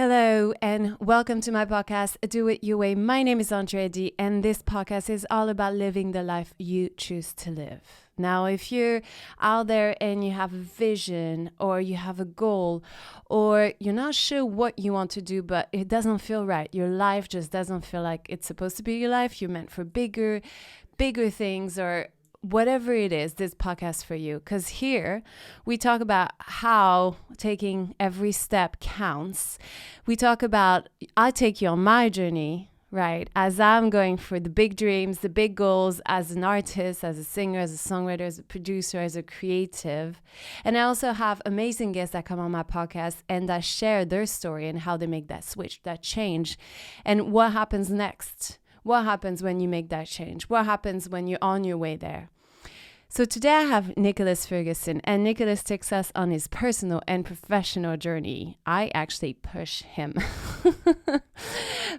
Hello and welcome to my podcast, Do It Your Way. My name is Andrea D, and this podcast is all about living the life you choose to live. Now, if you're out there and you have a vision or you have a goal or you're not sure what you want to do, but it doesn't feel right, your life just doesn't feel like it's supposed to be your life, you're meant for bigger things or whatever it is, this podcast for you. Because here we talk about how taking every step counts. We talk about, I take you on my journey, right? As I'm going for the big dreams, the big goals as an artist, as a singer, as a songwriter, as a producer, as a creative. And I also have amazing guests that come on my podcast and that share their story and how they make that switch, that change, and what happens next. What happens when you make that change? What happens when you're on your way there? So today I have Nicholas Ferguson, and Nicholas takes us on his personal and professional journey. I actually push him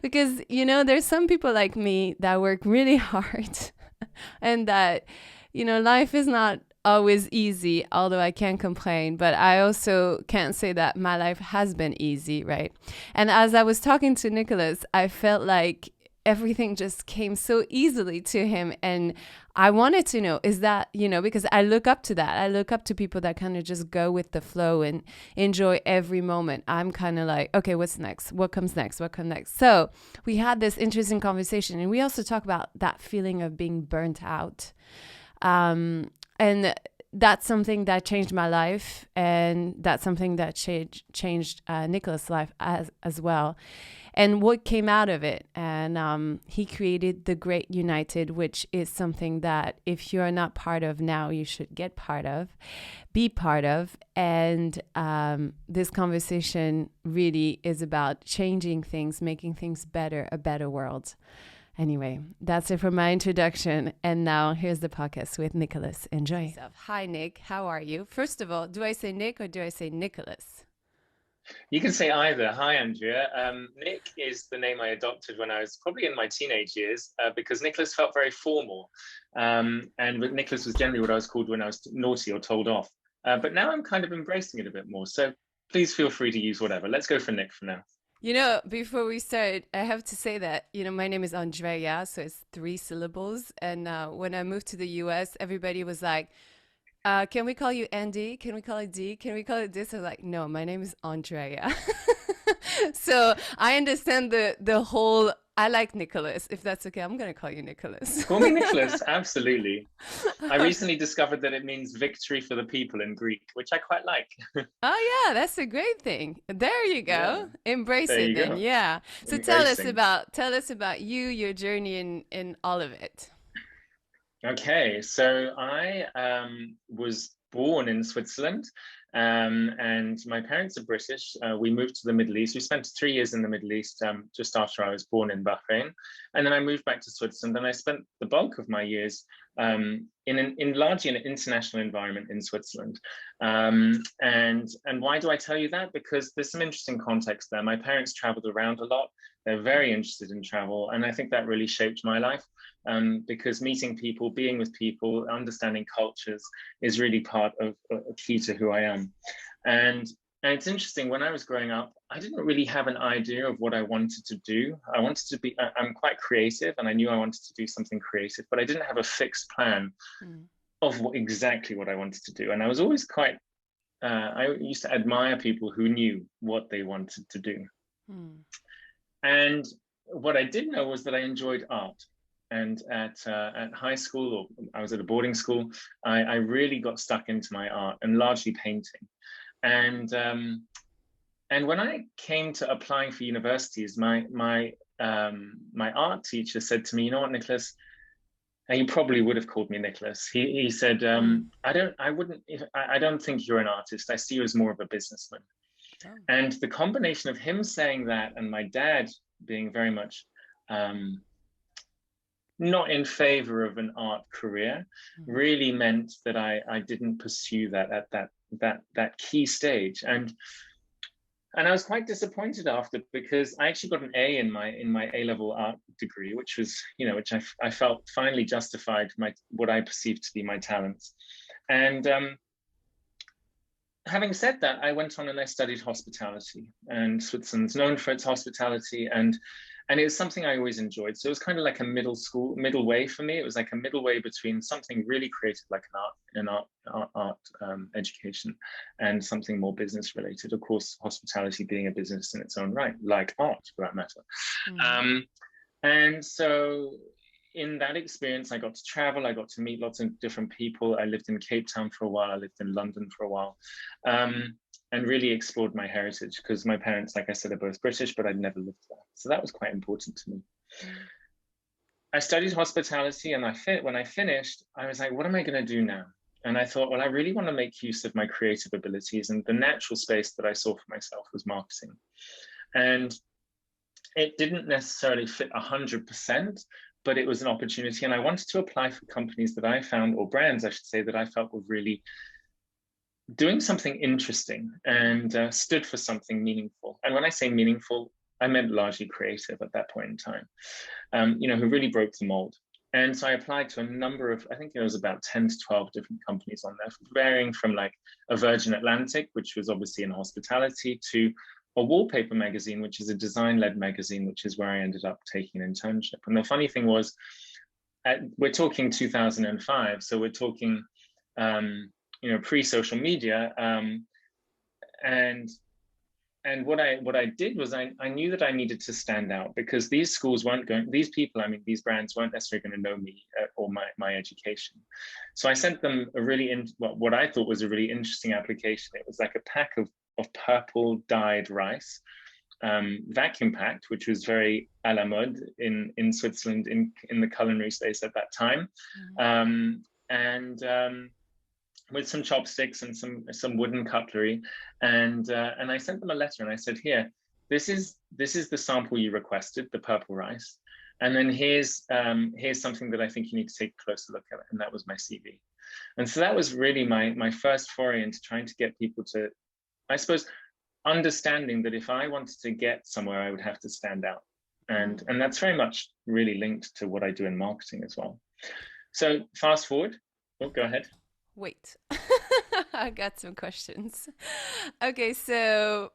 because, there's some people like me that work really hard and that, life is not always easy, although I can't complain, but I also can't say that my life has been easy, right? And as I was talking to Nicholas, I felt like everything just came so easily to him. And I wanted to know, is that, because I look up to that. I look up to people that kind of just go with the flow and enjoy every moment. I'm kind of like, okay, what's next? What comes next? What comes next? So we had this interesting conversation, and we also talk about that feeling of being burnt out. And that's something that changed my life, and that's something that changed Nicholas' life as well. And what came out of it. And he created the Great United, which is something that if you're not part of now, you should get part of, be part of. And this conversation really is about changing things, making things better, a better world. Anyway, that's it for my introduction. And now here's the podcast with Nicholas. Enjoy. Hi, Nick. How are you? First of all, do I say Nick or do I say Nicholas? You can say either. Hi, Andrea. Nick is the name I adopted when I was probably in my teenage years because Nicholas felt very formal. And Nicholas was generally what I was called when I was naughty or told off. But now I'm kind of embracing it a bit more. So please feel free to use whatever. Let's go for Nick for now. Before we start, I have to say that, my name is Andrea, so it's 3 syllables. And when I moved to the US, everybody was like, can we call you Andy? Can we call it D? Can we call it this? I was like, no, my name is Andrea. So I understand the whole, I like Nicholas. If that's okay, I'm going to call you Nicholas. Call me Nicholas. Absolutely. I recently discovered that it means victory for the people in Greek, which I quite like. Oh yeah, that's a great thing. There you go. Yeah, Embrace there it you then. go. Yeah. So Embracing. tell us about you, your journey in all of it. Okay, so I was born in Switzerland, and my parents are British. We moved to the Middle East. We spent 3 years in the Middle East just after I was born in Bahrain, and then I moved back to Switzerland. And I spent the bulk of my years in largely an international environment in Switzerland. And why do I tell you that? Because there's some interesting context there. My parents traveled around a lot. They're very interested in travel, and I think that really shaped my life. Because meeting people, being with people, understanding cultures is really part of key to who I am. And it's interesting, when I was growing up, I didn't really have an idea of what I wanted to do. I'm quite creative, and I knew I wanted to do something creative, but I didn't have a fixed plan of exactly what I wanted to do. And I was always I used to admire people who knew what they wanted to do. Mm. And what I did know was that I enjoyed art. And at high school, or I was at a boarding school, I really got stuck into my art, and largely painting. And when I came to applying for universities, my art teacher said to me, "You know what, Nicholas?" And he probably would have called me Nicholas. He said, I don't think you're an artist. I see you as more of a businessman." Oh. And the combination of him saying that and my dad being very much not in favor of an art career really meant that I didn't pursue that at that key stage. And I was quite disappointed after, because I actually got an A in my A-level art degree, which was, which I felt finally justified what I perceived to be my talents. And having said that, I went on and I studied hospitality, and Switzerland's known for its hospitality, and it was something I always enjoyed. So it was kind of like a middle way for me. It was like a middle way between something really creative, like an art education, and something more business related. Of course, hospitality being a business in its own right, like art for that matter. Mm. And so in that experience, I got to travel, I got to meet lots of different people. I lived in Cape Town for a while, I lived in London for a while, and really explored my heritage, because my parents, like I said, are both British, but I'd never lived there. So that was quite important to me. I studied hospitality, and when I finished, I was like, what am I going to do now? And I thought, well, I really want to make use of my creative abilities, and the natural space that I saw for myself was marketing. And it didn't necessarily fit 100%, but it was an opportunity. And I wanted to apply for companies that I found, or brands, I should say, that I felt were really doing something interesting and stood for something meaningful. And when I say meaningful, I meant largely creative at that point in time, who really broke the mold. And so I applied to a number of, I think it was about 10 to 12 different companies on there, varying from like a Virgin Atlantic, which was obviously in hospitality, to a wallpaper magazine, which is a design-led magazine, which is where I ended up taking an internship. And the funny thing was, we're talking 2005, so we're talking, pre-social media, and what I did was I knew that I needed to stand out, because these schools weren't going, these people, I mean, these brands weren't necessarily going to know me or my education. So I sent them what I thought was a really interesting application. It was like a pack of purple dyed rice, vacuum packed, which was very à la mode in Switzerland in the culinary space at that time, with some chopsticks and some wooden cutlery, and I sent them a letter, and I said, here, this is the sample you requested, the purple rice, and then here's something that I think you need to take a closer look at, and that was my CV. And so that was really my first foray into trying to get people to, I suppose, understanding that if I wanted to get somewhere, I would have to stand out. And that's very much really linked to what I do in marketing as well. So fast forward. Oh, go ahead. Wait, I got some questions. Okay, so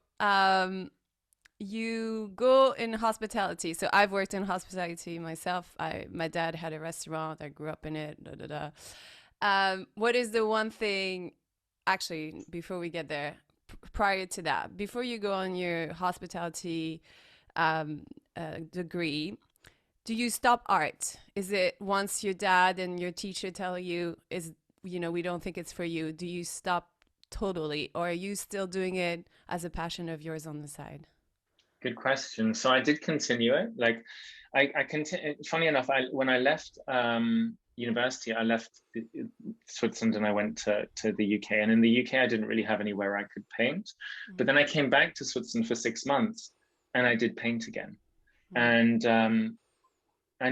you go in hospitality. So I've worked in hospitality myself. My dad had a restaurant. I grew up in it. Da, da, da. What is the one thing, actually, before we get there, prior to that, before you go on your hospitality degree, do you stop art? Is it once your dad and your teacher tell you, we don't think it's for you, do you stop totally, or are you still doing it as a passion of yours on the side? Good question. So I did continue it. Like I continue. Funny enough, when I left university, I left Switzerland and I went to the UK. And in the UK, I didn't really have anywhere I could paint. But then I came back to Switzerland for 6 months, and I did paint again. And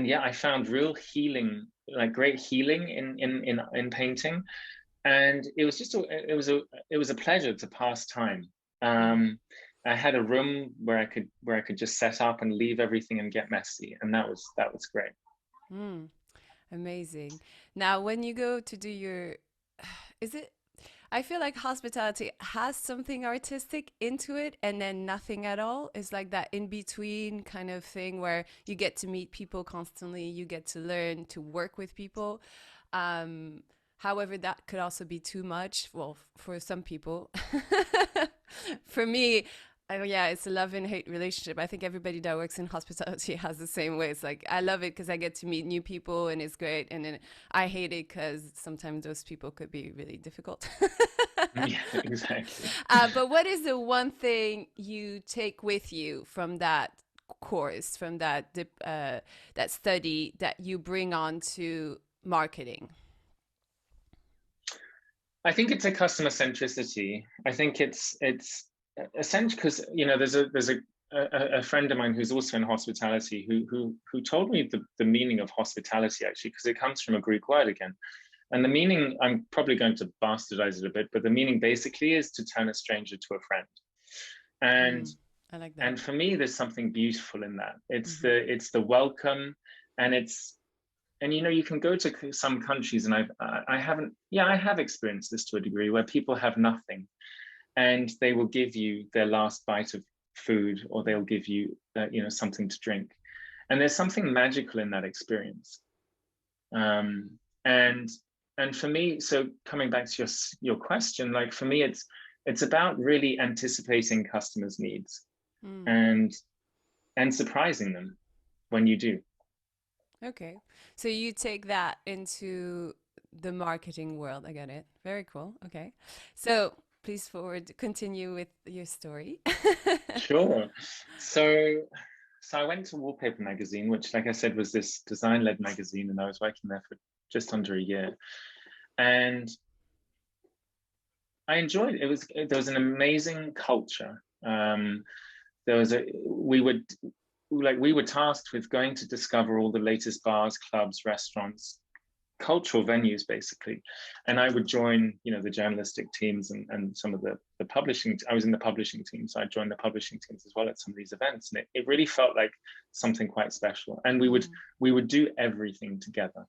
yeah, I found real healing, like great healing in painting, and it was just it was a pleasure to pass time. I had a room where I could just set up and leave everything and get messy, and that was great. Amazing. Now, when you go to do your, I feel like hospitality has something artistic into it, and then nothing at all. It's like that in between kind of thing where you get to meet people constantly, you get to learn to work with people. However, that could also be too much. Well, for some people. For me, yeah, it's a love and hate relationship. I think everybody that works in hospitality has the same way. It's like, I love it because I get to meet new people and it's great. And then I hate it because sometimes those people could be really difficult. Yeah, exactly. But what is the one thing you take with you from that course, from that study, that you bring on to marketing? I think it's a customer centricity. I think it's essential because there's a friend of mine who's also in hospitality who told me the meaning of hospitality, actually, because it comes from a Greek word again. And the meaning, I'm probably going to bastardize it a bit, but the meaning basically is to turn a stranger to a friend. And I like that. And for me, there's something beautiful in that. It's the welcome, and you can go to some countries, and I have experienced this to a degree, where people have nothing, and they will give you their last bite of food, or they'll give you something to drink. And there's something magical in that experience. And for me, so coming back to your question, like for me, it's about really anticipating customers' needs and surprising them when you do. Okay. So you take that into the marketing world. I get it. Very cool. Okay. So please continue with your story. Sure. So I went to Wallpaper magazine, which, like I said, was this design-led magazine, and I was working there for just under a year. And I enjoyed it. There was an amazing culture. We were tasked with going to discover all the latest bars, clubs, restaurants, cultural venues, basically. And I would join, the journalistic teams and some of the publishing. I was in the publishing team, so I joined the publishing teams as well at some of these events. And it really felt like something quite special. And we would do everything together.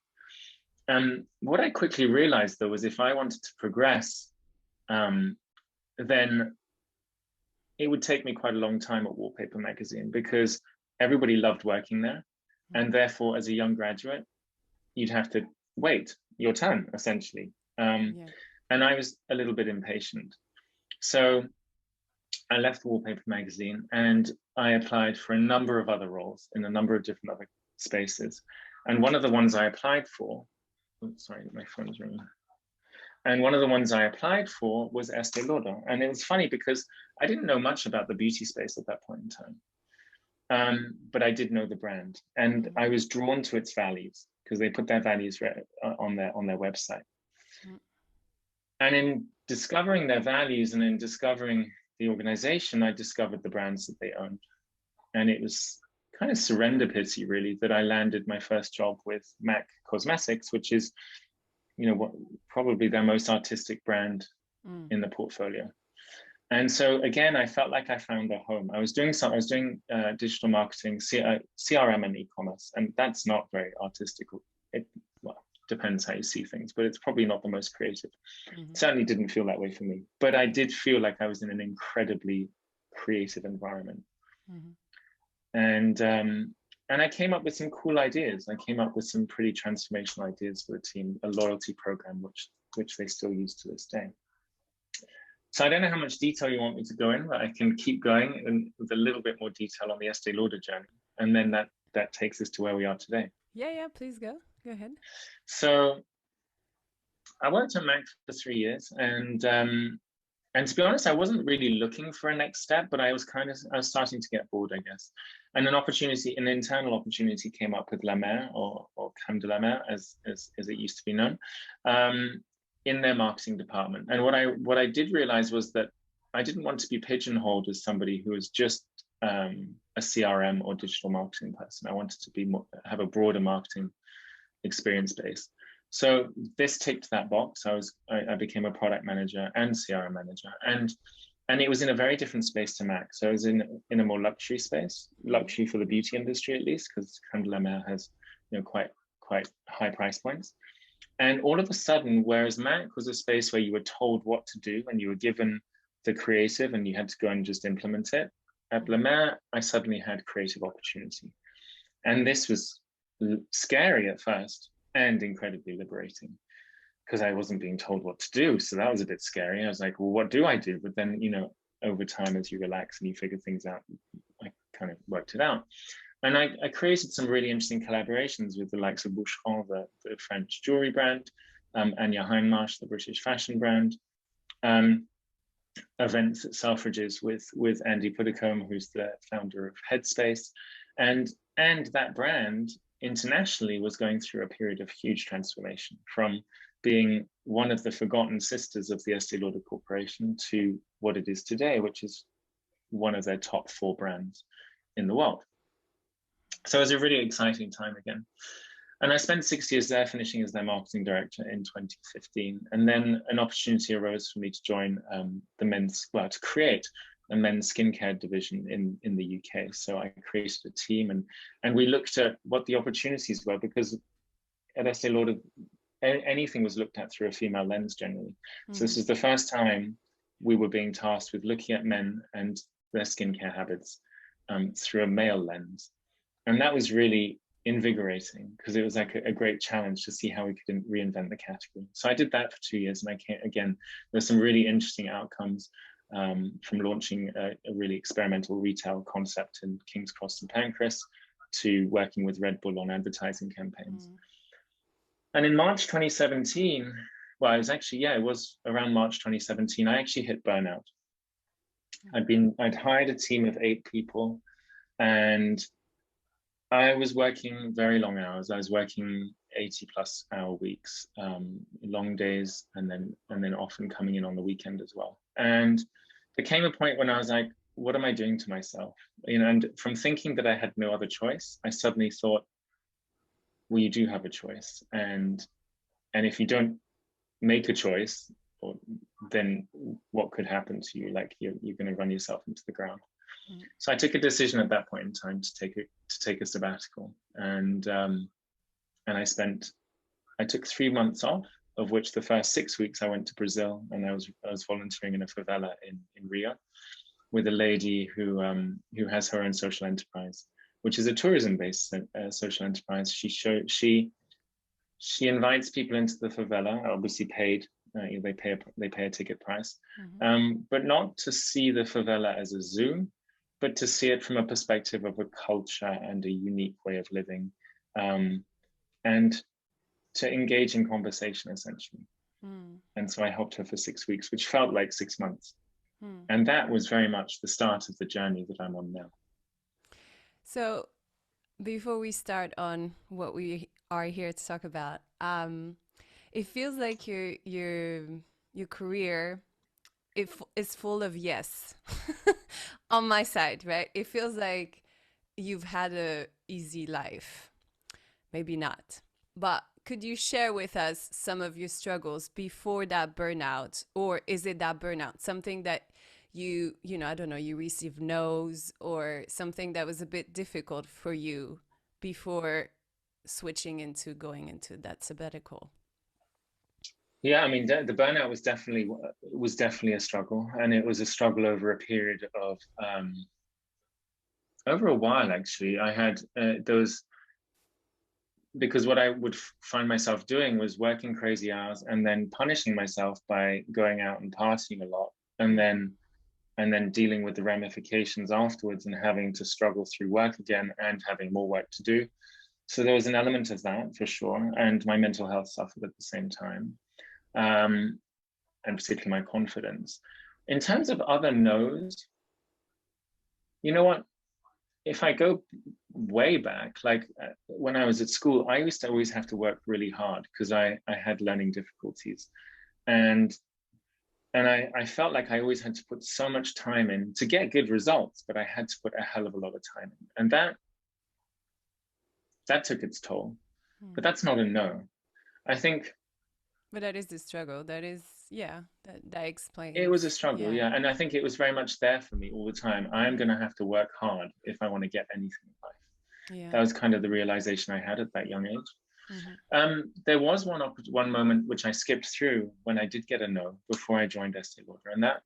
And what I quickly realized, though, was if I wanted to progress, then it would take me quite a long time at Wallpaper magazine, because everybody loved working there. And therefore, as a young graduate, you'd have to wait your turn, essentially. And I was a little bit impatient. So I left Wallpaper magazine and I applied for a number of other roles in a number of different other spaces. And one of the ones I applied for, sorry, my phone's ringing. And one of the ones I applied for was Estee Lauder. And it was funny because I didn't know much about the beauty space at that point in time. But I did know the brand, and I was drawn to its values because they put their values on their website. And in discovering their values and in discovering the organization, I discovered the brands that they owned. And it was kind of serendipity, really, that I landed my first job with MAC Cosmetics, which is, probably their most artistic brand in the portfolio. And so again, I felt like I found a home. I was doing digital marketing, CRM and e-commerce, and that's not very artistic. It depends how you see things, but it's probably not the most creative. It certainly didn't feel that way for me, but I did feel like I was in an incredibly creative environment. And I came up with some cool ideas. I came up with some pretty transformational ideas for the team, a loyalty program, which they still use to this day. So I don't know how much detail you want me to go in, but I can keep going and with a little bit more detail on the Estee Lauder journey. And then that takes us to where we are today. Yeah, please go ahead. So I worked at MAC for 3 years, and to be honest, I wasn't really looking for a next step, but I was starting to get bored, I guess. And an internal opportunity came up with La Mer, or Crème de la Mer, as it used to be known, in their marketing department. And what I did realize was that I didn't want to be pigeonholed as somebody who was just a CRM or digital marketing person. I wanted to have a broader marketing experience base. So this ticked that box. I became a product manager and CRM manager, and it was in a very different space to MAC. So it was in a more luxury space, luxury for the beauty industry at least, because Crème de la Mer has quite high price points. And all of a sudden, whereas MAC was a space where you were told what to do and you were given the creative and you had to go and just implement it, at La Mer, I suddenly had creative opportunity. And this was scary at first and incredibly liberating, because I wasn't being told what to do. So that was a bit scary. I was like, well, what do I do? But then, over time, as you relax and you figure things out, I kind of worked it out. And I created some really interesting collaborations with the likes of Boucheron, the French jewelry brand, Anya Hindmarsh, the British fashion brand, events at Selfridges with Andy Puddicombe, who's the founder of Headspace. And that brand internationally was going through a period of huge transformation, from being one of the forgotten sisters of the Estee Lauder Corporation to what it is today, which is one of their top 4 brands in the world. So it was a really exciting time again. And I spent 6 years there, finishing as their marketing director in 2015. And then an opportunity arose for me to join to create a men's skincare division in the UK. So I created a team and we looked at what the opportunities were, because at Estee Lauder, anything was looked at through a female lens generally. So this is the first time we were being tasked with looking at men and their skincare habits through a male lens. And that was really invigorating because it was like a great challenge to see how we could reinvent the category. So I did that for 2 years, and I came, again, there's some really interesting outcomes from launching a really experimental retail concept in King's Cross and Pancras to working with Red Bull on advertising campaigns. And in March 2017, well, it was actually, yeah, it was around March 2017, I actually hit burnout. I'd hired a team of 8 people, and I was working very long hours. I was working 80+ hour weeks, long days, and then often coming in on the weekend as well. And there came a point when I was like, what am I doing to myself? You know, and from thinking that I had no other choice, I suddenly thought, well, you do have a choice. And if you don't make a choice, then what could happen to you? Like you're going to run yourself into the ground. So I took a decision at that point in time to take a sabbatical, and I took 3 months off, of which the first 6 weeks I went to Brazil, and I was volunteering in a favela in Rio with a lady who has her own social enterprise, which is a tourism-based social enterprise. She invites people into the favela, obviously paid. They pay a ticket price, but not to see the favela as a zoo, but to see it from a perspective of a culture and a unique way of living, and to engage in conversation, essentially. And so I helped her for 6 weeks, which felt like 6 months. And that was very much the start of the journey that I'm on now. So before we start on what we are here to talk about, it feels like your career is full of yes on my side, right? It feels like you've had a easy life. Maybe not. But could you share with us some of your struggles before that burnout? Or is it that burnout? Something that you know, I don't know, you received no's, or something that was a bit difficult for you before switching into going into that sabbatical? Yeah, I mean, the burnout was definitely a struggle, and it was a struggle over a period of over a while. Actually, I had those, because what I would find myself doing was working crazy hours and then punishing myself by going out and partying a lot, and then dealing with the ramifications afterwards and having to struggle through work again and having more work to do. So there was an element of that for sure, and my mental health suffered at the same time. And particularly my confidence. In terms of other no's, you know what? If I go way back, like when I was at school, I used to always have to work really hard because I had learning difficulties. And I felt like I always had to put so much time in to get good results, but I had to put a hell of a lot of time in. And that took its toll. But that's not a no. I think. But that is the struggle. That is, yeah, that explains. It was a struggle, yeah. And I think it was very much there for me all the time. I am going to have to work hard if I want to get anything in life. Yeah. That was kind of the realization I had at that young age. There was one moment which I skipped through when I did get a no before I joined Estee Lauder, and that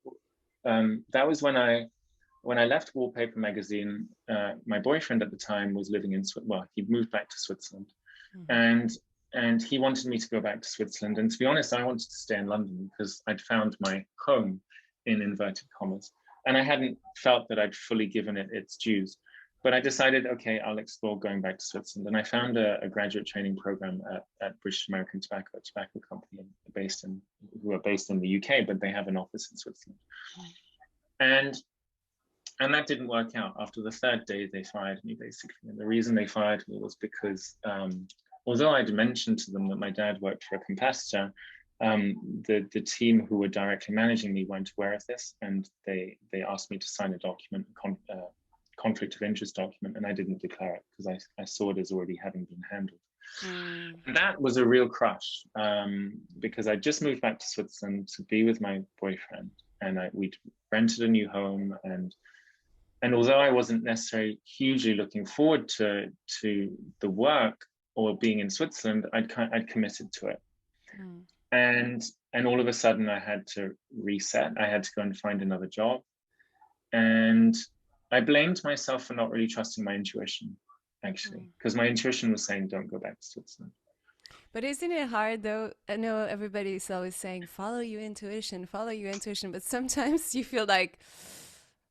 was when I left Wallpaper magazine. My boyfriend at the time was living in he'd moved back to Switzerland, and he wanted me to go back to Switzerland. And to be honest, I wanted to stay in London because I'd found my home, in inverted commas, and I hadn't felt that I'd fully given it its dues. But I decided, okay, I'll explore going back to Switzerland. And I found a graduate training program at British American Tobacco, a tobacco company who are based in the UK, but they have an office in Switzerland. And that didn't work out. After the third day, they fired me, basically. And the reason they fired me was because although I'd mentioned to them that my dad worked for a competitor, the team who were directly managing me weren't aware of this, and they asked me to sign a document, conflict of interest document, and I didn't declare it because I saw it as already having been handled. And that was a real crush, because I just moved back to Switzerland to be with my boyfriend, and we'd rented a new home, and although I wasn't necessarily hugely looking forward to the work or being in Switzerland, I'd committed to it. and all of a sudden I had to reset. I had to go and find another job, and I blamed myself for not really trusting my intuition, actually, because my intuition was saying don't go back to Switzerland. But isn't it hard though? I know everybody's always saying follow your intuition, but sometimes you feel like,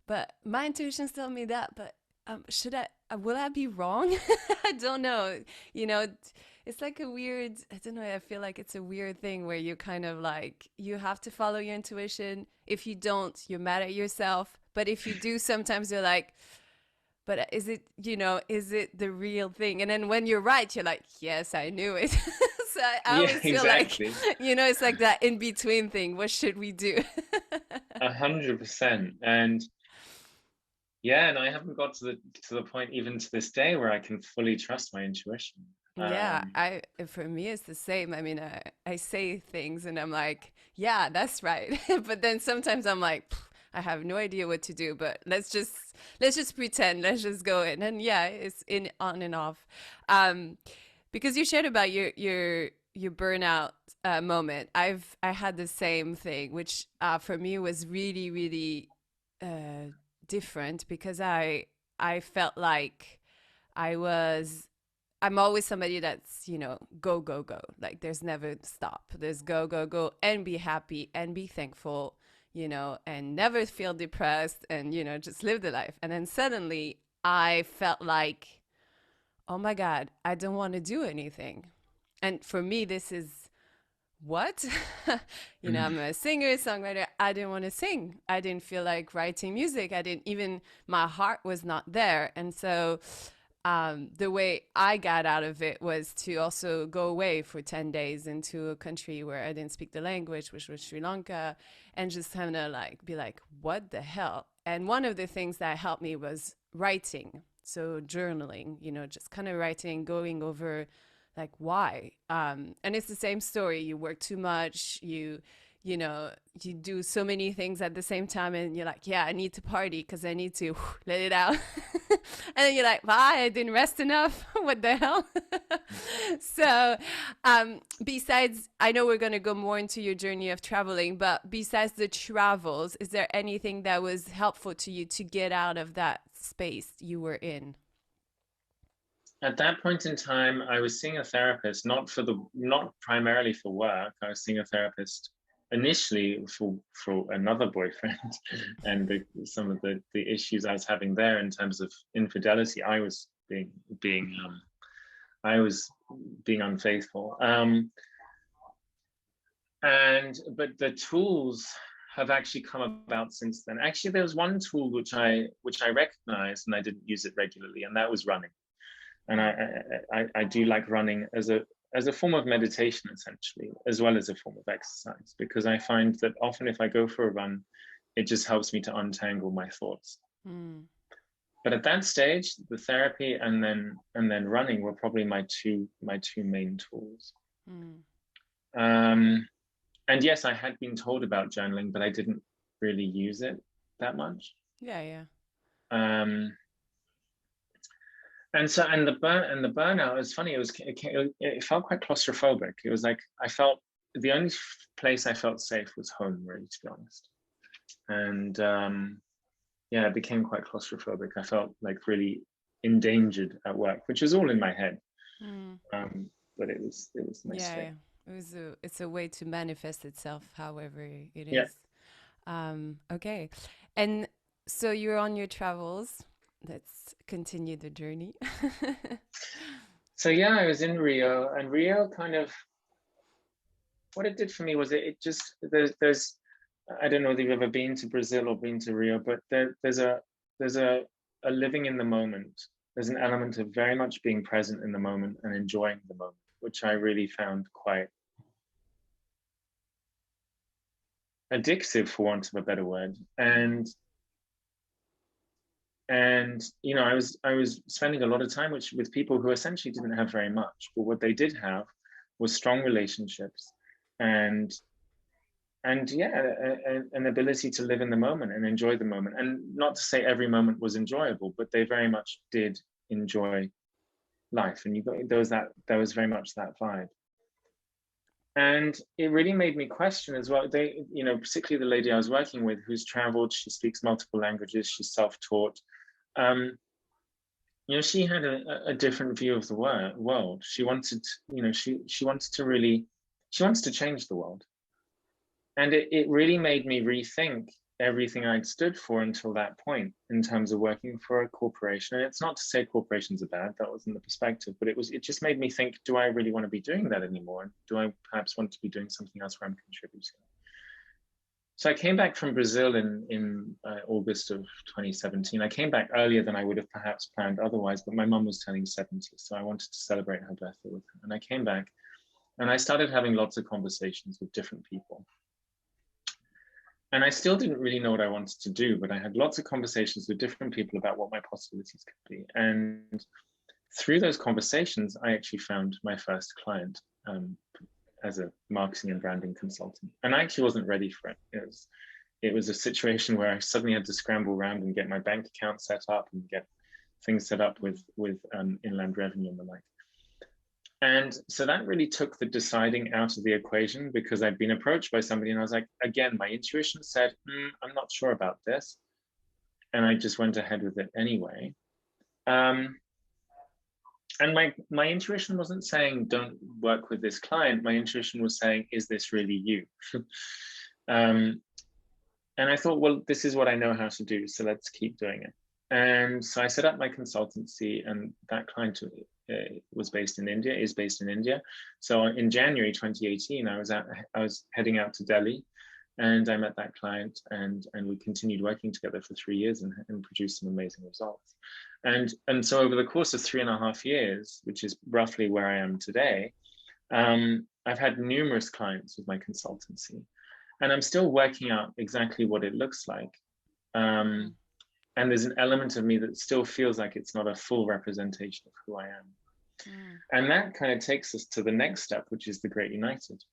but my intuition's telling me that, but should I, will I be wrong? I don't know. You know, it's like a weird, I don't know, I feel like it's a weird thing where you kind of like, you have to follow your intuition. If you don't, you're mad at yourself. But if you do, sometimes you're like, but is it, is it the real thing? And then when you're right, you're like, yes, I knew it. So I Yeah, always feel like, exactly. it's like that in between thing. What should we do? 100%. And yeah, and I haven't got to the point even to this day where I can fully trust my intuition. Yeah, for me it's the same. I mean, I say things and I'm like, yeah, that's right. But then sometimes I'm like, I have no idea what to do, but let's just pretend, let's just go in. And yeah, it's in on and off. Um, because you shared about your burnout moment. I had the same thing, which for me was really really uh, different because I felt like I was I'm always somebody that's, go, go, go. Like there's never stop. There's go, go, go and be happy and be thankful, and never feel depressed and, just live the life. And then suddenly I felt like, oh my God, I don't want to do anything. And for me, this is what? I'm a singer, songwriter. I didn't want to sing. I didn't feel like writing music. I didn't even, my heart was not there. And so the way I got out of it was to also go away for 10 days into a country where I didn't speak the language, which was Sri Lanka, and just kind of like be like, what the hell? And one of the things that helped me was writing. So journaling, just kind of writing, going over like why. And it's the same story. You work too much, you do so many things at the same time and you're like, yeah, I need to party because I need to let it out. And then you're like, why? I didn't rest enough. What the hell? So besides, I know we're going to go more into your journey of traveling, but besides the travels, is there anything that was helpful to you to get out of that space you were in? At that point in time, I was seeing a therapist, not primarily for work. I was seeing a therapist initially for another boyfriend and some of the issues I was having there in terms of infidelity. I was being unfaithful. But the tools have actually come about since then. Actually, there was one tool which I recognized and I didn't use it regularly, and that was running. And I do like running as a form of meditation, essentially, as well as a form of exercise, because I find that often if I go for a run, it just helps me to untangle my thoughts. But at that stage, the therapy and then running were probably my two main tools. And yes, I had been told about journaling, but I didn't really use it that much. Yeah. And so, and the burnout was funny. It felt quite claustrophobic. It was like I felt the only place I felt safe was home, really, to be honest. And yeah, it became quite claustrophobic. I felt like really endangered at work, which was all in my head. But it was a mistake. Yeah. It's a way to manifest itself, however it Yeah. is. Okay. And so you're on your travels. Let's continue the journey. So yeah, I was in Rio, and Rio kind of what it did for me was it just there's I don't know if you've ever been to Brazil or been to Rio, but there's a living in the moment. There's an element of very much being present in the moment and enjoying the moment, which I really found quite addictive, for want of a better word. And I was spending a lot of time with people who essentially didn't have very much, but what they did have was strong relationships and yeah, an ability to live in the moment and enjoy the moment. And not to say every moment was enjoyable, but they very much did enjoy life. And there was very much that vibe. And it really made me question as well. They, you know, particularly the lady I was working with, who's traveled, she speaks multiple languages, she's self-taught. You know, she had a different view of the world. She wanted, you know, she wanted to really, she wants to change the world. And it really made me rethink everything I'd stood for until that point in terms of working for a corporation. And it's not to say corporations are bad, that wasn't the perspective, but it just made me think, do I really want to be doing that anymore? Do I perhaps want to be doing something else where I'm contributing? So I came back from Brazil in August of 2017. I came back earlier than I would have perhaps planned otherwise, but my mum was turning 70, so I wanted to celebrate her birthday with her. And I came back and I started having lots of conversations with different people. And I still didn't really know what I wanted to do, but I had lots of conversations with different people about what my possibilities could be. And through those conversations, I actually found my first client as a marketing and branding consultant. And I actually wasn't ready for it. It was a situation where I suddenly had to scramble around and get my bank account set up and get things set up with inland revenue and the like. And so that really took the deciding out of the equation, because I'd been approached by somebody and I was like, again, my intuition said, I'm not sure about this. And I just went ahead with it anyway. And my intuition wasn't saying, don't work with this client. My intuition was saying, is this really you? And I thought, well, this is what I know how to do, so let's keep doing it. And so I set up my consultancy, and that client was based in India, is based in India. So in January 2018, I was heading out to Delhi, and I met that client, and we continued working together for 3 years and produced some amazing results. And so over the course of 3.5 years, which is roughly where I am today, I've had numerous clients with my consultancy, and I'm still working out exactly what it looks like. And there's an element of me that still feels like it's not a full representation of who I am. And that kind of takes us to the next step, which is the Great United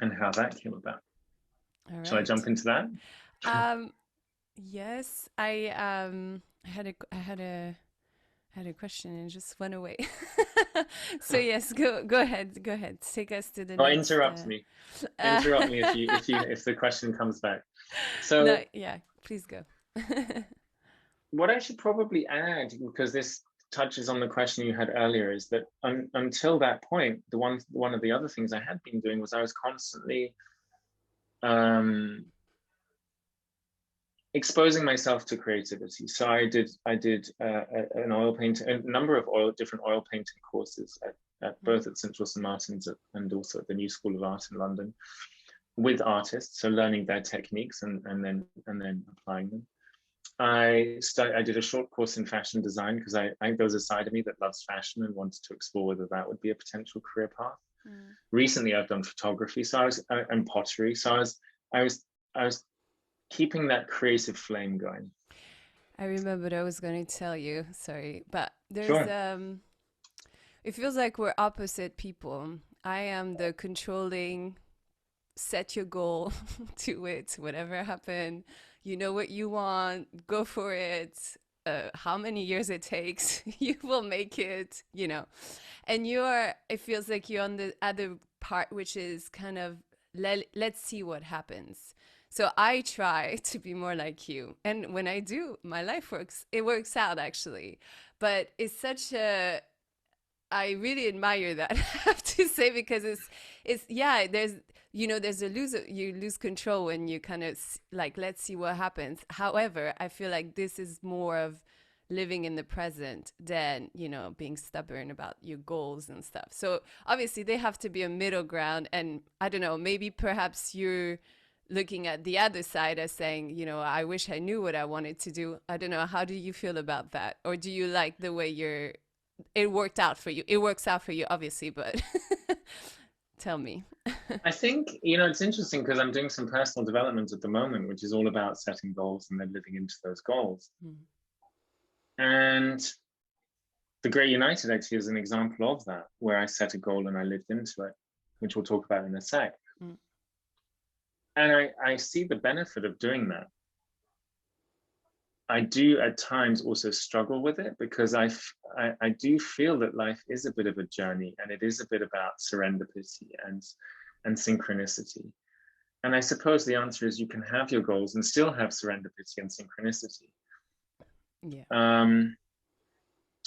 and how that came about. Right. Shall I jump into that? Yes, I had a question and it just went away. So yes, go ahead. Take us to the next. Interrupt me. Interrupt me if the question comes back. So no, yeah, please go. What I should probably add, because this touches on the question you had earlier, is that until that point, one of the other things I had been doing was I was constantly exposing myself to creativity. So I did an oil painting, a number of different oil painting courses at both at St. St. Martin's and also at the New School of Art in London with artists. So learning their techniques and then applying them. I did a short course in fashion design because I there was a side of me that loves fashion and wanted to explore whether that would be a potential career path. Recently, I've done photography, and pottery. So I was keeping that creative flame going. I remember what I was going to tell you. Sorry, but there's sure. It feels like we're opposite people. I am the controlling, set your goal, do it, whatever happened. You know what you want, go for it. How many years it takes, you will make it, you know. And it feels like you're on the other part, which is kind of, let's see what happens. So I try to be more like you. And when I do, my life works out actually. But it's such a, I really admire that, I have to say, because it's yeah, there's you lose control when you kind of like, let's see what happens. However, I feel like this is more of living in the present than, being stubborn about your goals and stuff. So obviously they have to be a middle ground. And I don't know, maybe perhaps you're looking at the other side as saying, I wish I knew what I wanted to do. I don't know. How do you feel about that? Or do you like the way it worked out for you? It works out for you, obviously, but tell me. I think, it's interesting because I'm doing some personal development at the moment, which is all about setting goals and then living into those goals. And the Great United actually is an example of that, where I set a goal and I lived into it, which we'll talk about in a sec. And I see the benefit of doing that. I do at times also struggle with it, because I do feel that life is a bit of a journey, and it is a bit about serendipity and synchronicity. And I suppose the answer is you can have your goals and still have serendipity and synchronicity. Yeah.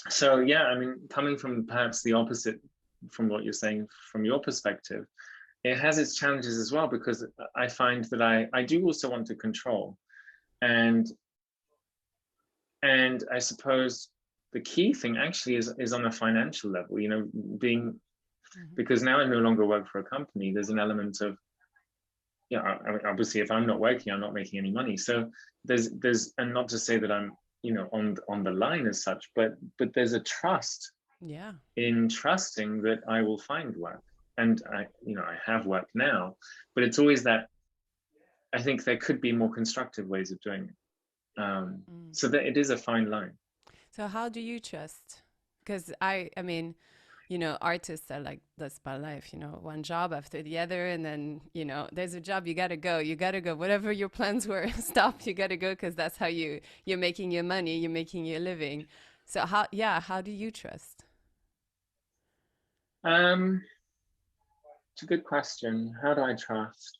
So yeah, I mean, coming from perhaps the opposite from what you're saying from your perspective, it has its challenges as well, because I find that I do also want to control. And I suppose the key thing actually is on a financial level, you know, being, because now I no longer work for a company, there's an element of, yeah, I mean, obviously if I'm not working, I'm not making any money. So there's, and not to say that I'm, you know, on the line as such, but there's a trust Yeah. in trusting that I will find work. And I, you know, I have work now, but it's always that I think there could be more constructive ways of doing it. So that it is a fine line. So how do you trust? Because I mean, you know, artists are like, that's my life, you know, one job after the other. And then, you know, there's a job, you got to go, you got to go, whatever your plans were, stop, you got to go. Because that's how you're making your money, you're making your living. So how do you trust? Um, it's a good question. How do I trust?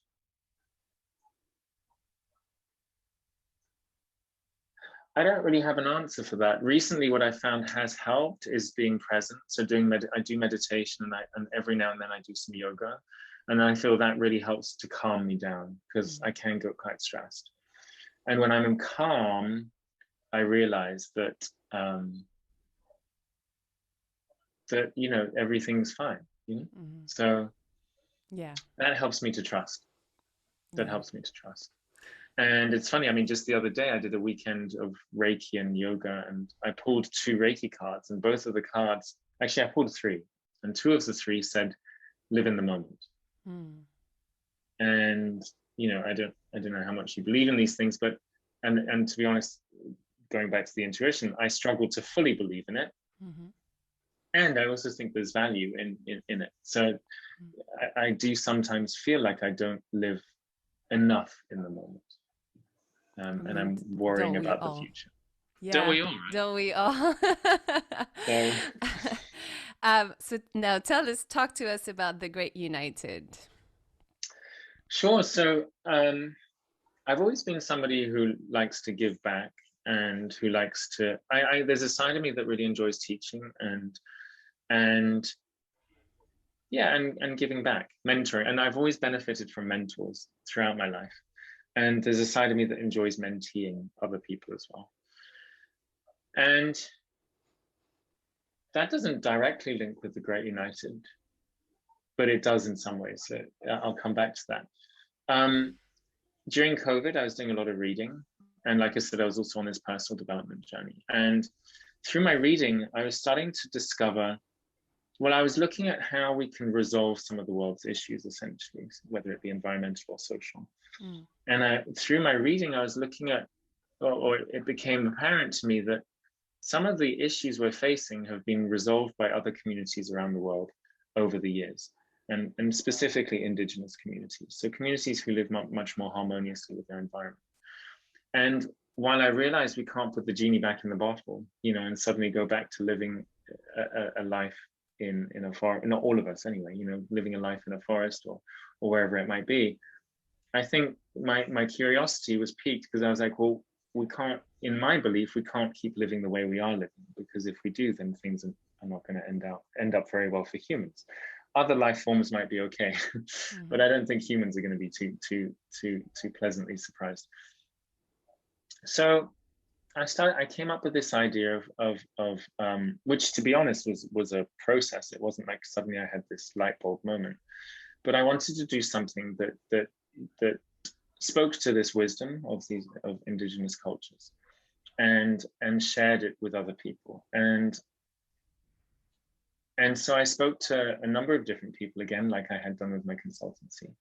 I don't really have an answer for that. Recently, what I found has helped is being present. So I do meditation, and every now and then I do some yoga, and I feel that really helps to calm me down, because I can get quite stressed. And when I'm in calm, I realize that that, you know, everything's fine. You know, so Yeah. that helps me to trust. That Yeah. helps me to trust. And it's funny, I mean, just the other day I did a weekend of Reiki and yoga, and I pulled 2 Reiki cards, and both of the cards, actually I pulled 3, and 2 of the 3 said, live in the moment. And, you know, I don't know how much you believe in these things, but, and to be honest, going back to the intuition, I struggle to fully believe in it. And I also think there's value in it. So I do sometimes feel like I don't live enough in the moment. I And mean, I'm worrying don't we about the all? future. Don't Yeah, we all, right? don't we all? So, So now talk to us about the Great United. sure. So, I've always been somebody who likes to give back, and who likes to. There's a side of me that really enjoys teaching, and yeah, and giving back, mentoring, and I've always benefited from mentors throughout my life. And there's a side of me that enjoys menteeing other people as well. And that doesn't directly link with the Great United, but it does in some ways. So I'll come back to that. During COVID, I was doing a lot of reading. And like I said, I was also on this personal development journey. And through my reading, I was starting to discover, well, I was looking at how we can resolve some of the world's issues, essentially, whether it be environmental or social. And through my reading, I was looking at, or it became apparent to me that some of the issues we're facing have been resolved by other communities around the world over the years, and specifically indigenous communities. So communities who live much more harmoniously with their environment. And while I realized we can't put the genie back in the bottle, you know, and suddenly go back to living a life in a forest, not all of us anyway, you know, living a life in a forest or wherever it might be, I think my curiosity was piqued, because I was like, well, we can't, in my belief, we can't keep living the way we are living, because if we do, then things are not going to end up very well for humans. Other life forms might be okay, but I don't think humans are going to be too pleasantly surprised. So I came up with this idea of which, to be honest, was a process. It wasn't like suddenly I had this light bulb moment, but I wanted to do something that spoke to this wisdom of indigenous cultures, and shared it with other people. And so I spoke to a number of different people, again, like I had done with my consultancy.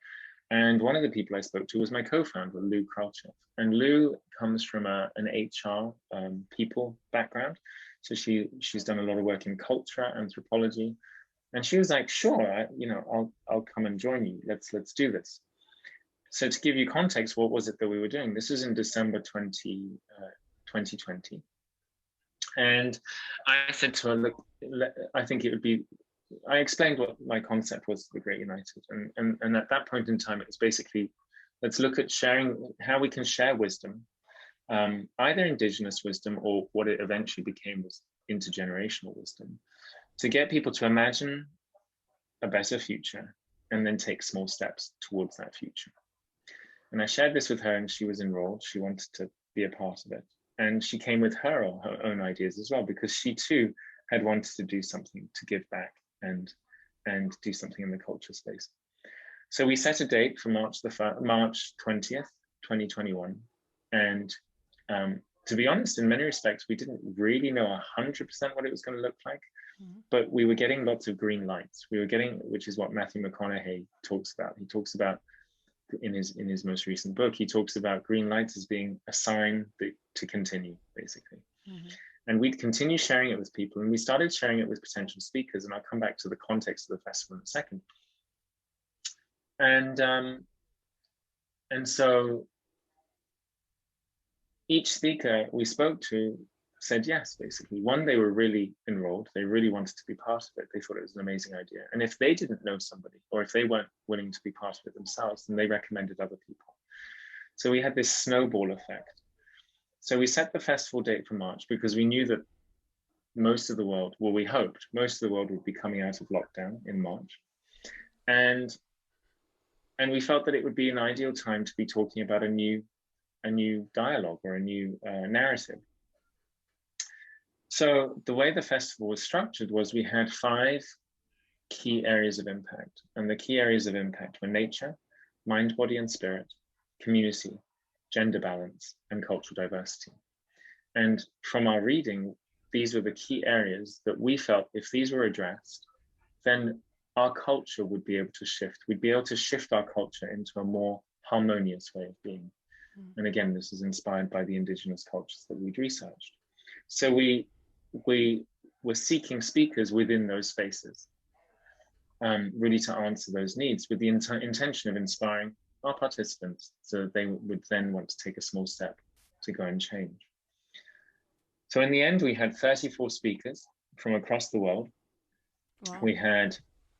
And one of the people I spoke to was my co-founder, Lou Kralchev. And Lou comes from an HR people background. So she's done a lot of work in culture, anthropology. And she was like, sure, I'll come and join you. Let's do this. So to give you context, what was it that we were doing? This was in December 2020. 2020. And I said to her, look, I think it would be, I explained what my concept was for the Great United. And at that point in time, it was basically, let's look at sharing, how we can share wisdom, either indigenous wisdom or what it eventually became was intergenerational wisdom, to get people to imagine a better future and then take small steps towards that future. And I shared this with her and she was enrolled. She wanted to be a part of it. And she came with her own ideas as well, because she too had wanted to do something to give back and do something in the culture space. So we set a date for March 20th, 2021. And to be honest, in many respects, we didn't really know 100% what it was going to look like, but we were getting lots of green lights. We were getting, which is what Matthew McConaughey talks about. He talks about, in his most recent book, he talks about green lights as being a sign to continue, basically. And we'd continue sharing it with people, and we started sharing it with potential speakers, and I'll come back to the context of the festival in a second. And so each speaker we spoke to said yes, basically. One, they were really enrolled. They really wanted to be part of it. They thought it was an amazing idea. And if they didn't know somebody, or if they weren't willing to be part of it themselves, then they recommended other people. So we had this snowball effect. So we set the festival date for March because we knew that most of the world, well, we hoped most of the world would be coming out of lockdown in March. And we felt that it would be an ideal time to be talking about a new dialogue or a new narrative. So the way the festival was structured was we had 5 key areas of impact. And the key areas of impact were nature, mind, body, and spirit, community, gender balance, and cultural diversity. And from our reading, these were the key areas that we felt if these were addressed, then our culture would be able to shift. We'd be able to shift our culture into a more harmonious way of being. And again, this is inspired by the indigenous cultures that we'd researched. So we were seeking speakers within those spaces, really to answer those needs with the intention of inspiring our participants so that they would then want to take a small step to go and change. So in the end, we had 34 speakers from across the world. Wow. We had,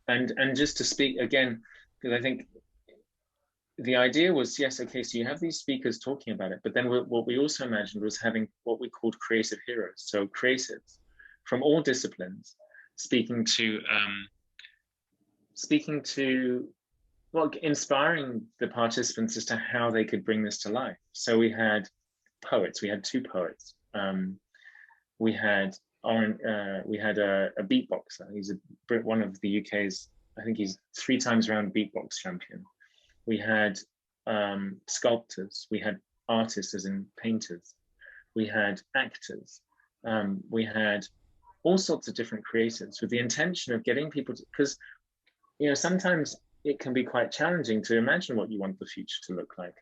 and just to speak again, because I think the idea was, yes, okay, so you have these speakers talking about it, but then what we also imagined was having what we called creative heroes. So creatives from all disciplines speaking to, well, inspiring the participants as to how they could bring this to life. So we had poets, we had 2 poets. We had a beatboxer. He's one of the UK's, I think he's 3 times round beatbox champion. We had sculptors, we had artists as in painters, we had actors, we had all sorts of different creatives with the intention of getting people to, because, you know, sometimes it can be quite challenging to imagine what you want the future to look like,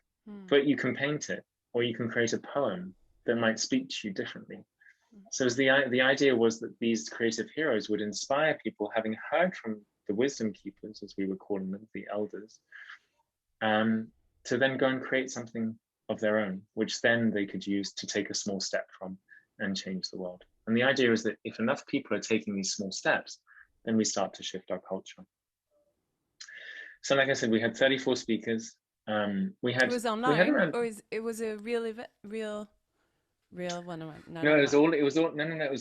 but you can paint it, or you can create a poem that might speak to you differently. So the idea was that these creative heroes would inspire people, having heard from the wisdom keepers, as we were calling them, the elders, to then go and create something of their own, which then they could use to take a small step from and change the world. And the idea is that if enough people are taking these small steps, then we start to shift our culture. So like I said, we had 34 speakers. We had, it was online, we had around, or it was a real event, real one? No, it was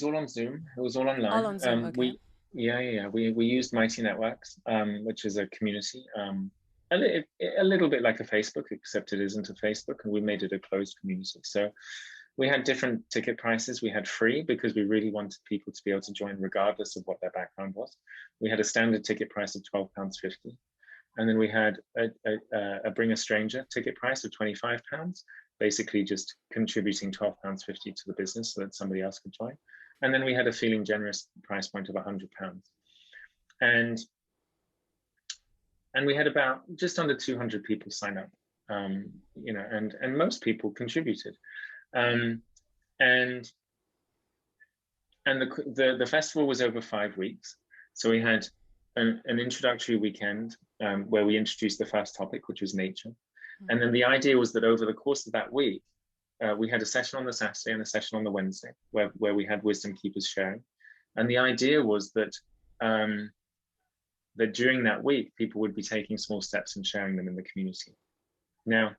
all on Zoom. It was all online. All on Zoom, okay. We used Mighty Networks, which is a community, a little bit like a Facebook, except it isn't a Facebook, and we made it a closed community. So we had different ticket prices. We had free because we really wanted people to be able to join regardless of what their background was. We had a standard ticket price of £12.50. And then we had a Bring a Stranger ticket price of £25, basically just contributing £12.50 to the business so that somebody else could join. And then we had a Feeling Generous price point of £100. And we had about just under 200 people sign up, you know, and most people contributed. And the festival was over 5 weeks. So we had an introductory weekend where we introduced the first topic, which was nature. And then the idea was that over the course of that week, we had a session on the Saturday and a session on the Wednesday where we had wisdom keepers sharing. And the idea was that that during that week, people would be taking small steps and sharing them in the community. Now,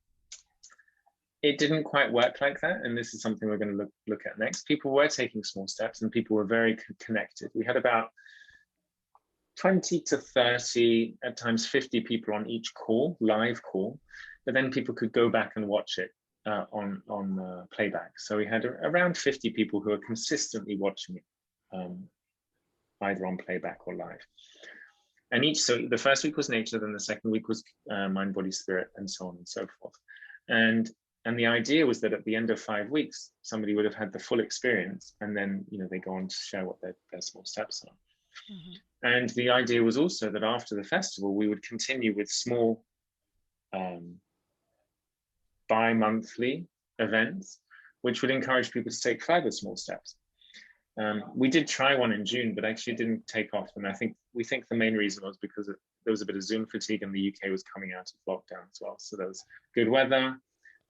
it didn't quite work like that, and this is something we're going to look at next. People were taking small steps, and people were very connected. We had about 20 to 30, at times 50 people on each call, live call, but then people could go back and watch it on playback. So we had around 50 people who are consistently watching it, either on playback or live. And so the first week was nature, then the second week was mind, body, spirit, and so on and so forth. And the idea was that at the end of 5 weeks, somebody would have had the full experience, and then they go on to share what their small steps are. Mm-hmm. And the idea was also that after the festival, we would continue with small bi-monthly events, which would encourage people to take further small steps. We did try one in June, but actually didn't take off. And we think the main reason was because there was a bit of Zoom fatigue, and the UK was coming out of lockdown as well. So there was good weather,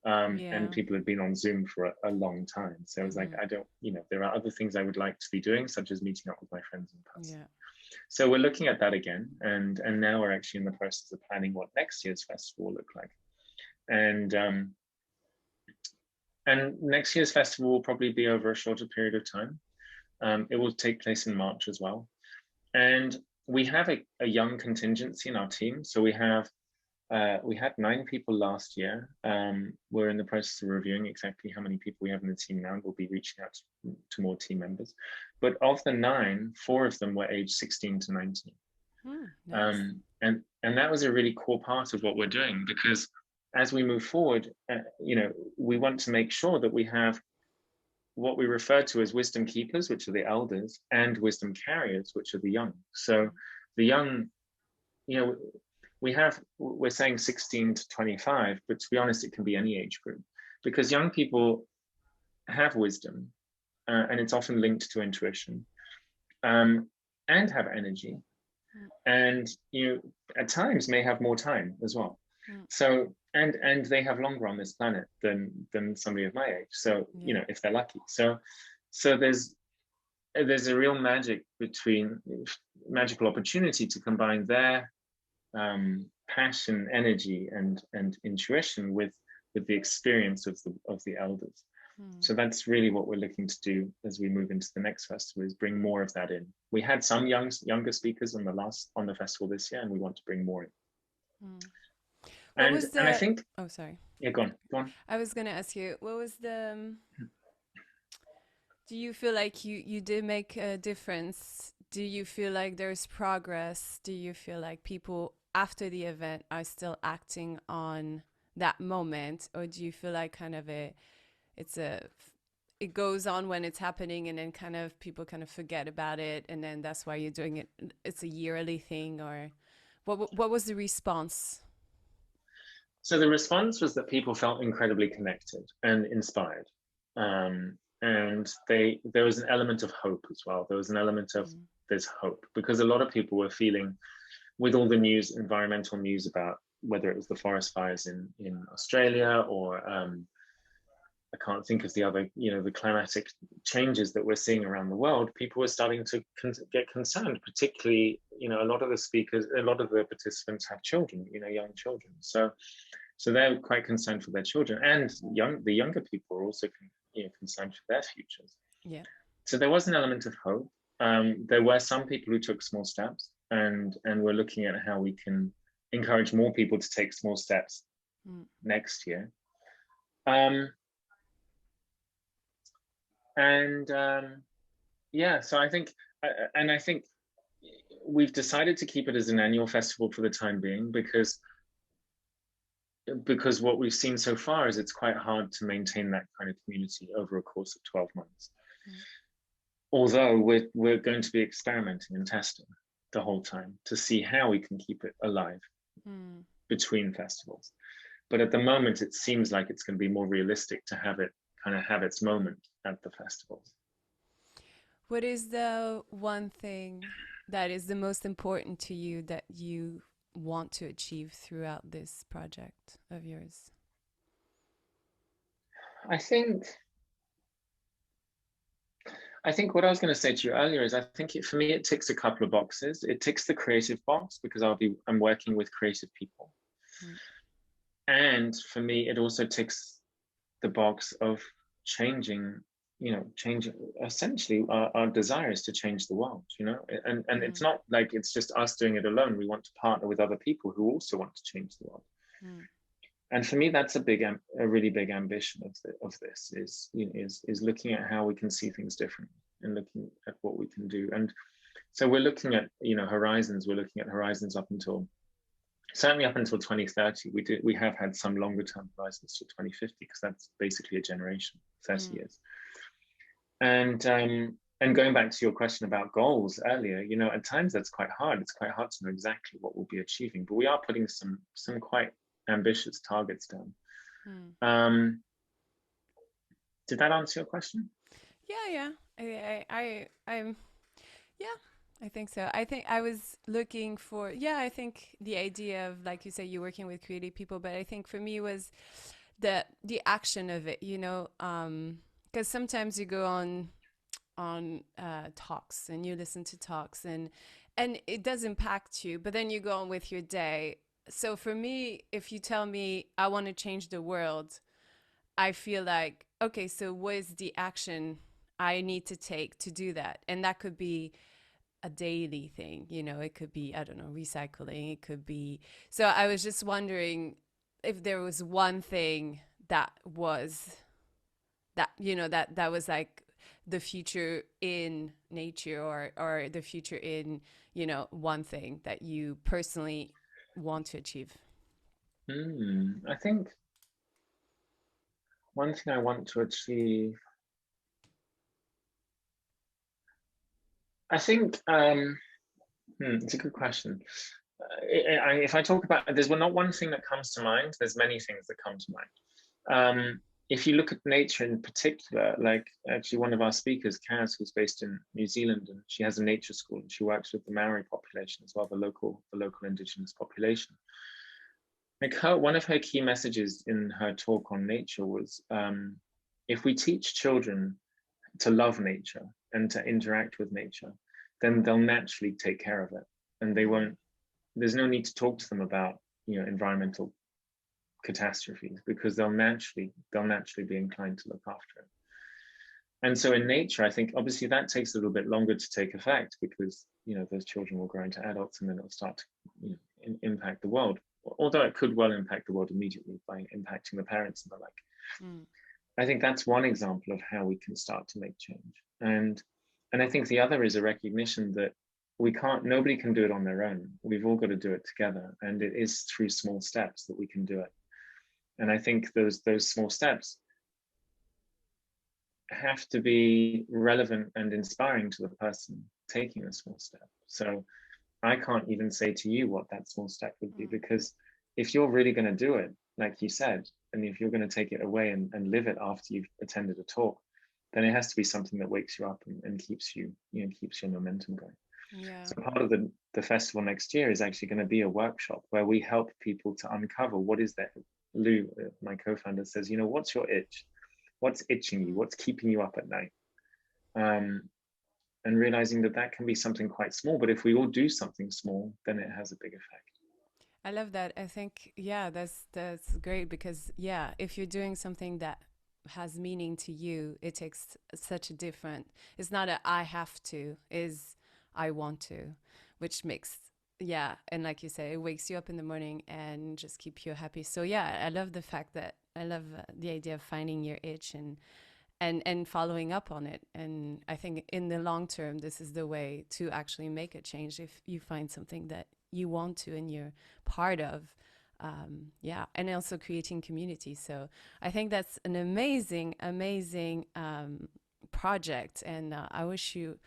and people had been on Zoom for a long time. So I was like, I don't, there are other things I would like to be doing, such as meeting up with my friends in person. Yeah. So we're looking at that again. And now we're actually in the process of planning what next year's festival will look like. And next year's festival will probably be over a shorter period of time. It will take place in March as well. And we have a young contingency in our team. So we had 9 people last year. We're in the process of reviewing exactly how many people we have in the team now, and we'll be reaching out to more team members. But of the 9, 4 of them were aged 16 to 19. Nice. And that was a really core part of what we're doing, because as we move forward, we want to make sure that we have what we refer to as wisdom keepers, which are the elders, and wisdom carriers, which are the young. So the young, we're saying 16 to 25, but to be honest, it can be any age group, because young people have wisdom, and it's often linked to intuition, and have energy, and at times may have more time as well. So and they have longer on this planet than somebody of my age. So if they're lucky. So there's a real magical opportunity to combine their passion, energy, and intuition with the experience of the elders. So that's really what we're looking to do as we move into the next festival, is bring more of that in. We had some younger speakers on the festival this year, and we want to bring more in. And I think. Oh, sorry. Yeah, go on. I was gonna ask you, what was the? Do you feel like you did make a difference? Do you feel like there's progress? Do you feel like people after the event are still acting on that moment, or do you feel like kind of it goes on when it's happening, and then kind of people kind of forget about it, and then that's why you're doing it? It's a yearly thing, or what was the response? So the response was that people felt incredibly connected and inspired. And there was an element of hope as well. There was an element of there's hope, because a lot of people were feeling, with all the news, environmental news about whether it was the forest fires in Australia, or I can't think of the other, the climatic changes that we're seeing around the world, people were starting to get concerned, particularly, a lot of the participants have children, young children. So they're quite concerned for their children, and the younger people are also, concerned for their futures. Yeah. So there was an element of hope. There were some people who took small steps, and we're looking at how we can encourage more people to take small steps next year. So I think we've decided to keep it as an annual festival for the time being, because what we've seen so far is it's quite hard to maintain that kind of community over a course of 12 months. Although we're going to be experimenting and testing the whole time to see how we can keep it alive between festivals. But at the moment, it seems like it's going to be more realistic to have it kind of have its moment at the festivals. What is the one thing that is the most important to you that you want to achieve throughout this project of yours? I think what I was going to say to you earlier is I think for me it ticks a couple of boxes. It ticks the creative box because I'm working with creative people. Mm. And for me it also ticks the box of changing, changing essentially our desires to change the world, and it's Mm. not like it's just us doing it alone. We want to partner with other people who also want to change the world. Mm. And for me, that's a really big ambition of this is looking at how we can see things differently and looking at what we can do. And so we're looking at horizons. We're looking at horizons up until certainly up until 2030. We have had some longer term horizons to 2050 because that's basically a generation, 30 Mm. years. And going back to your question about goals earlier, at times that's quite hard. It's quite hard to know exactly what we'll be achieving, but we are putting some quite ambitious targets down. Mm. Did that answer your question? Yeah, yeah. I'm yeah, I think so. I think I was looking for, yeah, I think the idea of, like you say, you're working with creative people, but I think for me was the action of it, because sometimes you go on talks and you listen to talks and it does impact you, but then you go on with your day. So for me, if you tell me I want to change the world, I feel like, okay, so what is the action I need to take to do that? And that could be a daily thing, it could be, I don't know, recycling, it could be. So I was just wondering if there was one thing that was that was like the future in nature, or the future in, one thing that you personally want to achieve. I think one thing I want to achieve, I think, it's a good question. If I talk about, there's not one thing that comes to mind. There's many things that come to mind. If you look at nature in particular, like actually one of our speakers, Kaz, who's based in New Zealand, and she has a nature school and she works with the Maori population as well, the local indigenous population. Like one of her key messages in her talk on nature was, if we teach children to love nature and to interact with nature, then they'll naturally take care of it, and they Mm. won't. There's no need to talk to them about environmental catastrophes because they'll naturally be inclined to look after it. And so in nature, I think obviously that takes a little bit longer to take effect because those children will grow into adults and then it'll start to impact the world. Although it could well impact the world immediately by impacting the parents and the like. Mm. I think that's one example of how we can start to make change. And I think the other is a recognition that nobody can do it on their own. We've all got to do it together. And it is through small steps that we can do it. And I think those small steps have to be relevant and inspiring to the person taking a small step. So I can't even say to you what that small step would be, Mm. because if you're really going to do it, like you said, and if you're going to take it away and live it after you've attended a talk, then it has to be something that wakes you up and keeps keeps your momentum going. Yeah. So part of the festival next year is actually going to be a workshop where we help people to uncover what is that. Lou, my co-founder, says, what's your itch? What's itching you? Mm. What's keeping you up at night? And realizing that can be something quite small, but if we all do something small, then it has a big effect. I love that. I think, yeah, that's great because, yeah, if you're doing something that has meaning to you, it takes such a different. It's not a I have to, is I want to, which makes, yeah, and like you say, it wakes you up in the morning and just keep you happy. So yeah, I love the fact that I love the idea of finding your itch and following up on it. And I think in the long term, this is the way to actually make a change if you find something that you want to and you're part of. Yeah, and also creating community. So I think that's an amazing, amazing project, and I wish you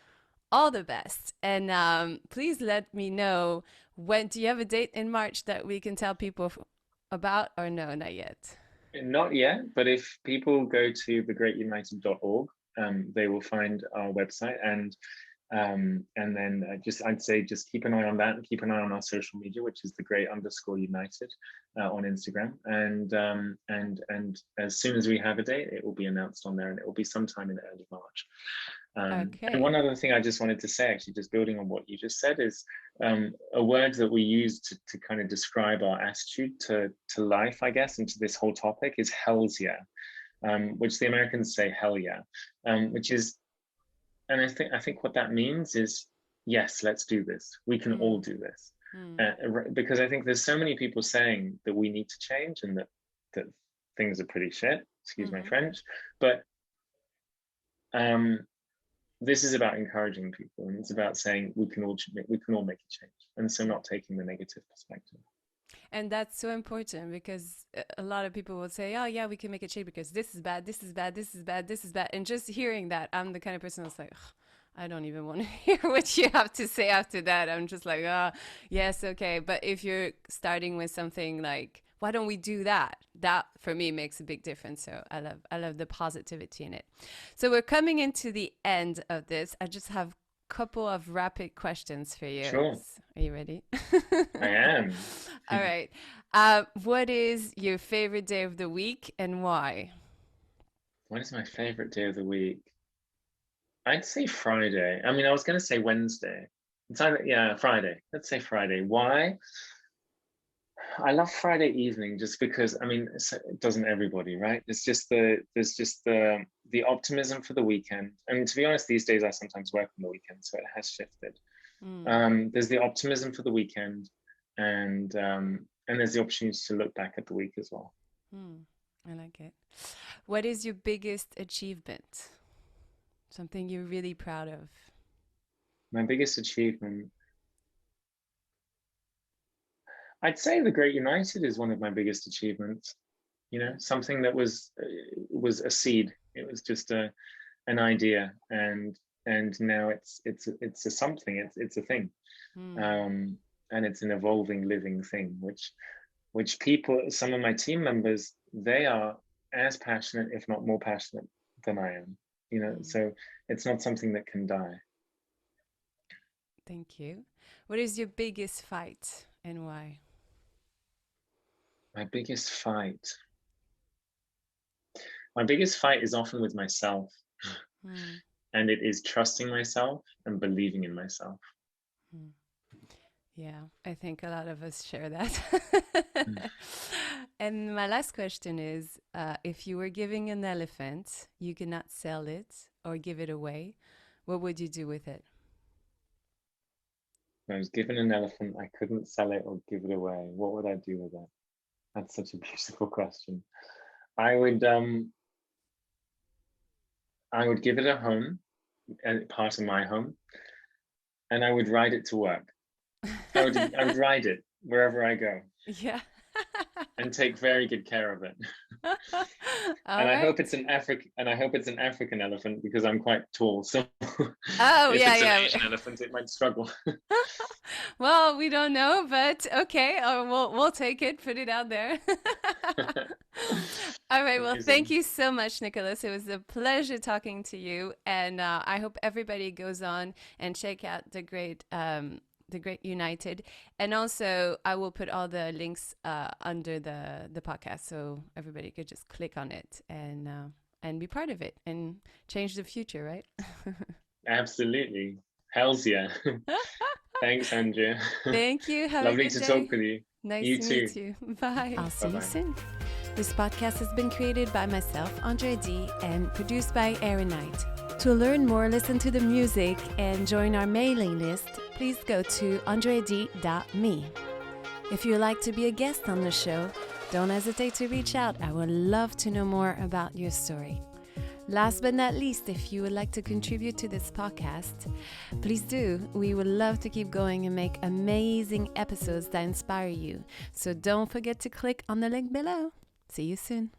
all the best. And please let me know, when do you have a date in March that we can tell people about, or no, not yet? Not yet, but if people go to thegreatunited.org, they will find our website. And And then I'd say just keep an eye on that, and keep an eye on our social media, which is the _United on Instagram. And as soon as we have a date, it will be announced on there, and it will be sometime in early March. And one other thing I just wanted to say, actually, just building on what you just said, is a word that we use to kind of describe our attitude to life, I guess, and to this whole topic is "hells yeah," which the Americans say "hell yeah," which is. And I think what that means is, yes, let's do this. We can all do this. Because I think there's so many people saying that we need to change, and that things are pretty shit, excuse my French. But this is about encouraging people, and it's about saying we can all make a change. And so not taking the negative perspective. And that's so important, because a lot of people will say, oh yeah, we can make a change because this is bad, this is bad, this is bad, this is bad. And just hearing that, I'm the kind of person that's like, I don't even want to hear what you have to say after that. I'm just like, yes, okay. But if you're starting with something like, why don't we do that? That for me makes a big difference. So I love the positivity in it. So we're coming into the end of this. I just have couple of rapid questions for you. Sure. Are you ready? I am. All right. What is your favorite day of the week and why? What is my favorite day of the week? I'd say Friday. I mean, I was going to say Wednesday. It's either, Friday. Let's say Friday. Why? I love Friday evening just because, I mean, it doesn't everybody, right? There's just the optimism for the weekend. And to be honest, these days I sometimes work on the weekend, so it has shifted. There's the optimism for the weekend, and there's the opportunity to look back at the week as well. I like it. What is your biggest achievement? Something you're really proud of? My biggest achievement, I'd say the Great United is one of my biggest achievements. You know, something that was a seed. It was just an idea, and now it's a something. It's a thing, and it's an evolving, living thing. Which people, some of my team members, they are as passionate, if not more passionate, than I am. You know, so it's not something that can die. Thank you. What is your biggest fight and why? My biggest fight. My biggest fight is often with myself. And it is trusting myself and believing in myself. Yeah, I think a lot of us share that. And my last question is, if you were giving an elephant, you cannot sell it or give it away, what would you do with it? If I was given an elephant, I couldn't sell it or give it away. What would I do with it? That's such a beautiful question. I would give it a home, part of my home, and I would ride it to work. I would ride it wherever I go. Yeah. And take very good care of it. I hope it's an African elephant, because I'm quite tall. So if it's an Asian elephant, it might struggle. Well, we don't know, but okay, we'll take it, put it out there. All right. Well, thank you so much, Nicholas. It was a pleasure talking to you, and I hope everybody goes on and check out the Great United. And also I will put all the links under the podcast, so everybody could just click on it and be part of it and change the future, right? Absolutely. Hells yeah. Thanks, Andrea. Thank you. Have Lovely a good to day. talk with you. Nice you to too. meet you. Bye. I'll see Bye-bye. you soon. This podcast has been created by myself, Andrea D, and produced by Aaron Knight. To learn more, listen to the music, and join our mailing list, please go to andread.me. If you'd like to be a guest on the show, don't hesitate to reach out. I would love to know more about your story. Last but not least, if you would like to contribute to this podcast, please do. We would love to keep going and make amazing episodes that inspire you. So don't forget to click on the link below. See you soon.